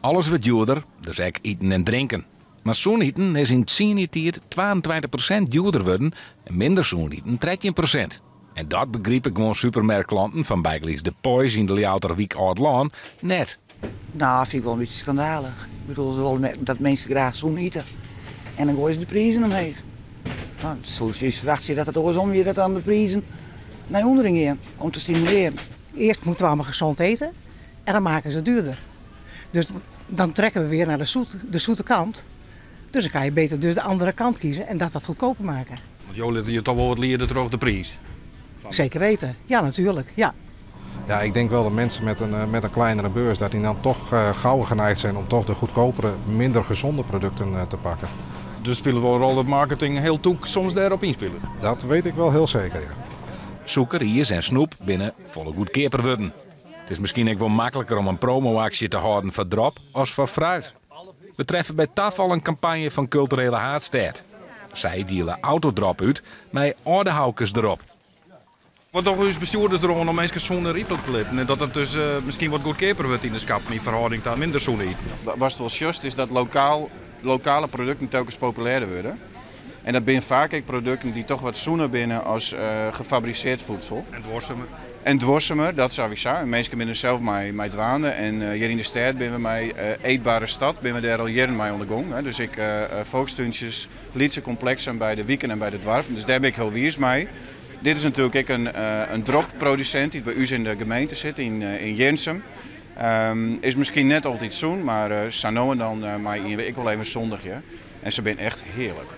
Alles wordt duurder, dus ook eten en drinken. Maar zoeneten is in 10 jaar 22% duurder worden en minder zoeneten 13%. En dat begreep ik gewoon supermarktklanten van bijgelijks de Poys in de Ljouter Wiek Oud-Laan net. Nou, vind ik wel een beetje schandalig. Ik bedoel, ze willen dat mensen graag zoen eten. En dan gooien ze de prijzen omheen. Nou, zo verwacht je dat het andersom weer dat aan de prijzen naar onderen gaan, om te stimuleren. Eerst moeten we allemaal gezond eten en dan maken ze het duurder. Dus dan trekken we weer naar de zoete kant. Dus dan kan je beter dus de andere kant kiezen en dat wat goedkoper maken. Want jullie je toch wel wat leren terug de prijs? Zeker weten, ja natuurlijk, ja. Ja, ik denk wel dat mensen met een kleinere beurs dat die dan toch gauw geneigd zijn om toch de goedkopere, minder gezonde producten te pakken. Dus spelen wel een rol dat marketing heel toek soms daarop inspelen? Dat weet ik wel heel zeker, ja. Suiker, ijs en snoep binnen volle goedkoper worden. Het is misschien ook wel makkelijker om een promoactie te houden voor drop als voor fruit. We treffen bij TAF al een campagne van Culturele Haardstad. Zij dealen autodrop uit met oudehoukers erop. Wat toch uw bestuurders erom om mensen zonder riepel te letten en dat het dus misschien wat goedkoper wordt in de schap in verhouding tot minder zo'n eten? Wat het wel juist is dat lokale producten telkens populairder worden. En dat zijn vaak ook producten die toch wat zoener binnen als gefabriceerd voedsel. En dwarsemer. En dwarsemer, dat sowieso. En mensen binnen zelf mij dwaaien. En hier in de stad zijn we mij eetbare stad, ben we daar al jaren mee ondergang. Dus ik volkstuntjes, lietse complexen bij de wieken en bij de dwarp. Dus daar ben ik heel wiers mee. Dit is natuurlijk ook een dropproducent die bij u in de gemeente zit, in Jensum. Is misschien net altijd zoen, maar zo nou en dan ik wel even zondigje. En ze zijn echt heerlijk.